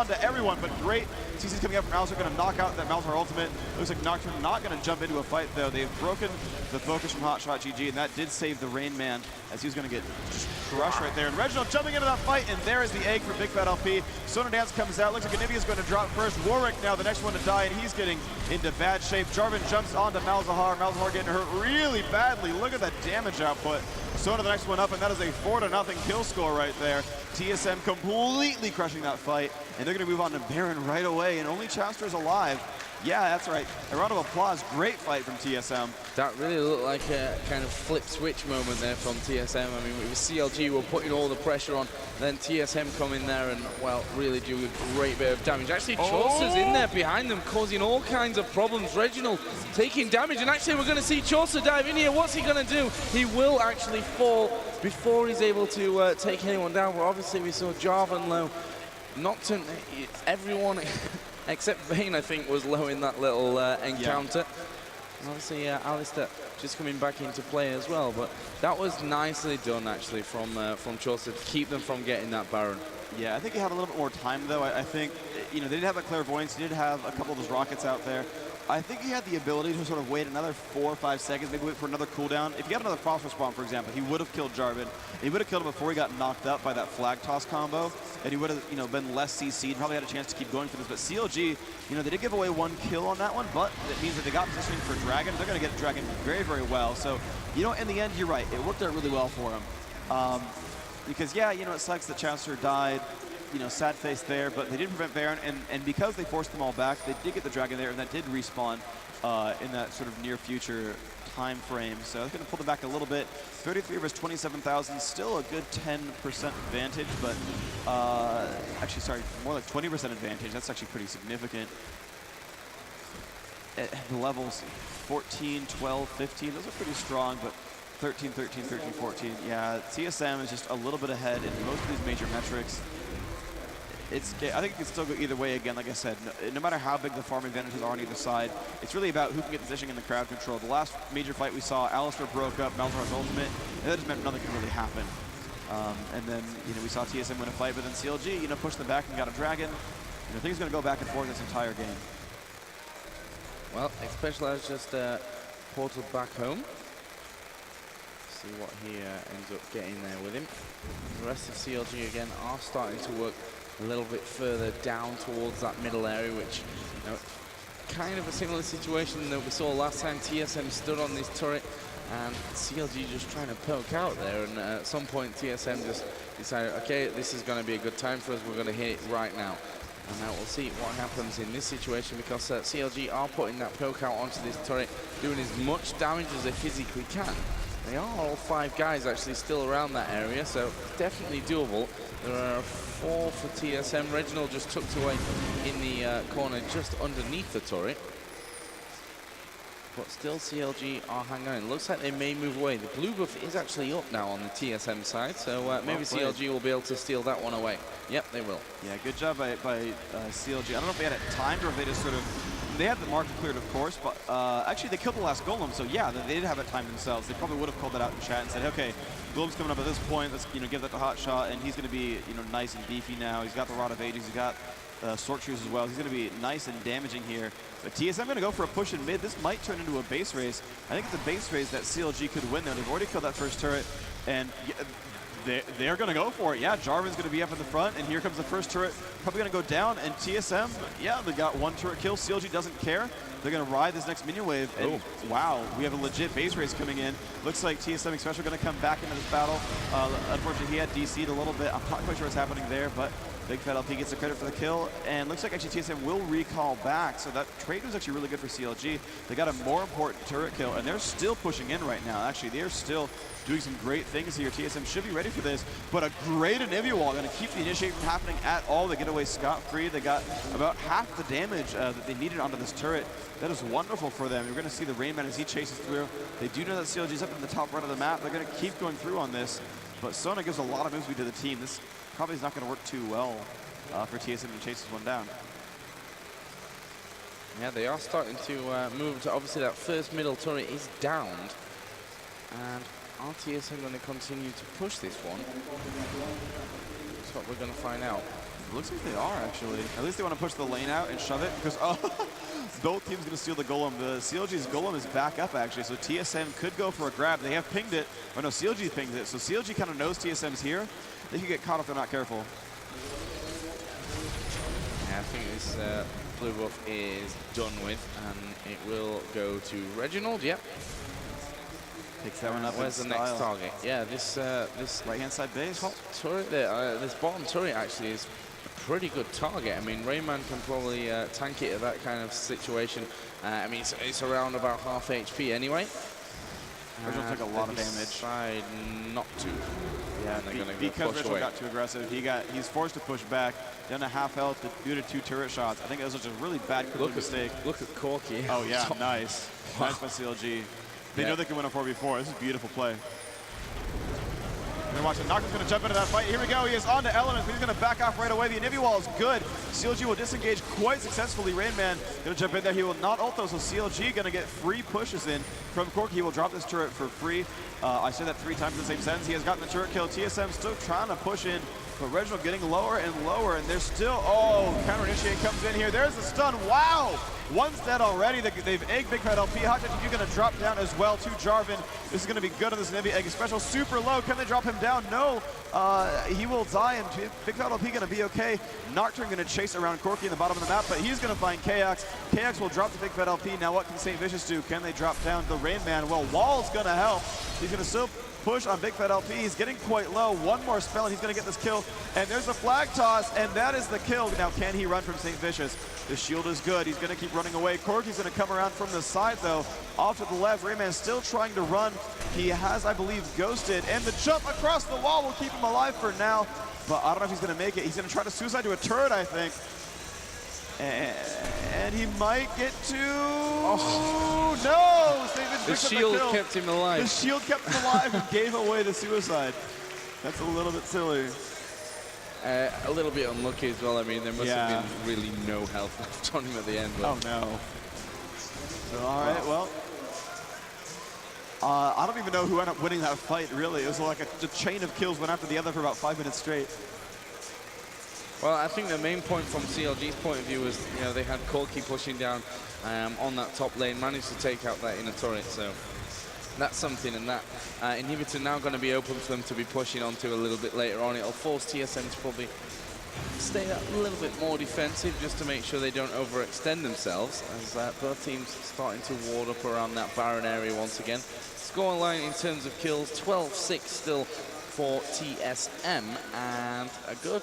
to everyone, but great. CC's coming up from Malzahar, going to knock out that Malzahar ultimate. Looks like Nocturne not going to jump into a fight, though. They've broken the focus from Hotshot GG, and that did save the Rain Man, as he was going to get just crushed right there. And Reginald jumping into that fight, and there is the egg for Big Fat LP. Sona Dance comes out. Looks like Anivia's going to drop first. Warwick now the next one to die, and he's getting into bad shape. Jarvan jumps onto Malzahar. Malzahar getting hurt really badly. Look at that damage output. Sona the next one up, and that is a 4-0 kill score right there. TSM completely crushing that fight, and they're going to move on to Baron right away, and only Chaster's alive. Yeah, that's right. A round of applause. Great fight from TSM. That really looked like a kind of flip switch moment there from TSM. I mean, it was CLG were putting all the pressure on, then TSM come in there and, well, really do a great bit of damage. Actually, Chaucer's in there behind them, causing all kinds of problems. Reginald taking damage, and actually we're going to see Chaucer dive in here. What's he going to do? He will actually fall before he's able to take anyone down. But obviously we saw Jarvan low. Nocturne, everyone except Vayne, I think, was low in that little encounter. Yeah. Obviously, Alistair just coming back into play as well. But that was nicely done, actually, from Chaucer to keep them from getting that Baron. Yeah, I think he had a little bit more time, though. I think, you know, they did have that clairvoyance. He did have a couple of those rockets out there. I think he had the ability to sort of wait another 4 or 5 seconds, maybe wait for another cooldown. If he had another frost respawn, for example, he would have killed Jarvan. He would have killed him before he got knocked up by that flag toss combo, and he would have, you know, been less CC'd, probably had a chance to keep going for this. But CLG, you know, they did give away 1 kill on that one, but it means that they got positioning for Dragon. They're going to get Dragon very, very well. So, you know, in the end, you're right. It worked out really well for him. Because, yeah, you know, it sucks that Chancellor died. You know, sad face there, but they didn't prevent Baron, and because they forced them all back, they did get the Dragon there, and that did respawn in that sort of near future time frame. So that's going to pull them back a little bit. 33 versus 27,000, still a good 10% advantage, but actually, sorry, more like 20% advantage. That's actually pretty significant. At the levels 14, 12, 15, those are pretty strong, but 13, 13, 13, 14. Yeah, TSM is just a little bit ahead in most of these major metrics. I think it can still go either way again, like I said. No matter how big the farm advantages are on either side, it's really about who can get positioning in the crowd control. The last major fight we saw, Alistair broke up Malzahar's ultimate, and that just meant nothing could really happen. And then, you know, we saw TSM win a fight, but then CLG, you know, pushed them back and got a Dragon. You know, things are going to go back and forth this entire game. Well, Specialized just portaled back home. See what he ends up getting there with him. The rest of CLG, again, are starting to work a little bit further down towards that middle area, which, you know, kind of a similar situation that we saw last time. TSM stood on this turret and CLG just trying to poke out there, and at some point TSM just decided, okay, this is going to be a good time for us, we're going to hit it right now. And now we'll see what happens in this situation, because CLG are putting that poke out onto this turret, doing as much damage as they physically can. They are all 5 guys actually still around that area, so definitely doable. There are 4 for TSM. Reginald just tucked away in the corner just underneath the turret. But still CLG are hanging on. It looks like they may move away. The blue buff is actually up now on the TSM side, so maybe CLG will be able to steal that one away. Yep, they will. Yeah, good job by CLG. I don't know if they had it timed or if they just sort of... They had the marker cleared, of course, but actually they killed the last golem, so yeah, they did have it timed themselves. They probably would have called that out in chat and said, okay, golem's coming up at this point, let's, you know, give that to Hotshot, and he's going to be, you know, nice and beefy now. He's got the Rod of Ages, he's got Sword Shoes as well. He's going to be nice and damaging here. But TSM going to go for a push in mid. This might turn into a base race. I think it's a base race that CLG could win though. They've already killed that first turret, and they're going to go for it. Yeah, Jarvan's going to be up in the front, and here comes the first turret. Probably going to go down, and TSM, yeah, they got 1 turret kill. CLG doesn't care. They're going to ride this next minion wave, and wow, we have a legit base race coming in. Looks like TSM especially going to come back into this battle. Unfortunately, he had DC'd a little bit. I'm not quite sure what's happening there, but Big Fat LP gets the credit for the kill, and looks like actually TSM will recall back, so that trade was actually really good for CLG. They got a more important turret kill, and they're still pushing in right now. Actually, they're still doing some great things here. TSM should be ready for this, but a great Anivia wall going to keep the initiate from happening at all. They get away scot-free. They got about half the damage that they needed onto this turret. That is wonderful for them. You're going to see the Rain Man as he chases through. They do know that CLG's up in the top right of the map. They're going to keep going through on this, but Sona gives a lot of moves to the team. This probably is not going to work too well for TSM to chase this one down. Yeah, they are starting to move to, obviously that first middle turret is downed, and are TSM going to continue to push this one? That's what we're going to find out. It looks like they are, actually. At least they want to push the lane out and shove it, because both teams going to steal the golem. The CLG's golem is back up, actually, so TSM could go for a grab. They have pinged it. Oh, no, CLG pinged it, so CLG kind of knows TSM's here. They could get caught if they're not careful. Yeah, I think this blue buff is done with, and it will go to Reginald. Yep. Picks that one up. Where's the next target? Yeah, this right-hand side base. Top turret there. This bottom turret actually is a pretty good target. I mean, Rayman can probably tank it at that kind of situation. I mean, it's around about half HP anyway. Reginald took a lot of damage. Decide not to. Yeah, and they're going to because push Reginald away. got too aggressive. He's forced to push back. Down to half health due to 2 turret shots. I think that was just a really bad mistake. Look at Corky. Oh yeah, nice. Wow. Nice by CLG. They know they can win a 4v4. This is a beautiful play. You're watching. Nocturne's going to jump into that fight. Here we go. He is on to Elements, but he's going to back off right away. The inhibi wall is good. CLG will disengage quite successfully. Rainman going to jump in there. He will not ult though, so CLG going to get free pushes in from Corky. He will drop this turret for free. I said that 3 times in the same sentence. He has gotten the turret kill. TSM still trying to push in, but Reginald getting lower and lower, and they're still, counter initiate comes in here. There's the stun. Wow! One's dead already. They've egged Big Fat LP. Hot Touch, you're going to drop down as well to Jarvan. This is going to be good on this Navy egg special. Super low. Can they drop him down? No. He will die, and Big Fat LP going to be okay. Nocturne going to chase around Corky in the bottom of the map, but he's going to find KX. KX will drop the Big Fat LP. Now what can St. Vicious do? Can they drop down the Rain Man? Well, Wall's going to help. He's going to still push on Big Fat LP. He's getting quite low. One more spell and he's going to get this kill. And there's a flag toss, and that is the kill. Now, can he run from St. Vicious? The shield is good. He's going to keep running away. Corky's going to come around from the side, though. Off to the left. Rayman's still trying to run. He has, I believe, ghosted. And the jump across the wall will keep him alive for now. But I don't know if he's going to make it. He's going to try to suicide to a turret, I think. And he might get to... Oh, no! The shield kept him alive. The shield kept him alive and gave away the suicide. That's a little bit silly. A little bit unlucky as well. I mean, there must have been really no health left on him at the end. But. Oh, no. So, all right, well. I don't even know who ended up winning that fight, really. It was like a chain of kills, one after the other for about 5 minutes straight. Well, I think the main point from CLG's point of view was, you know, they had Corky pushing down on that top lane, managed to take out that inner turret, so that's something, and that inhibitor now going to be open for them to be pushing onto a little bit later on. It'll force TSM to probably stay a little bit more defensive just to make sure they don't overextend themselves, as both teams starting to ward up around that Baron area once again. Scoreline in terms of kills, 12-6 still for TSM, and a good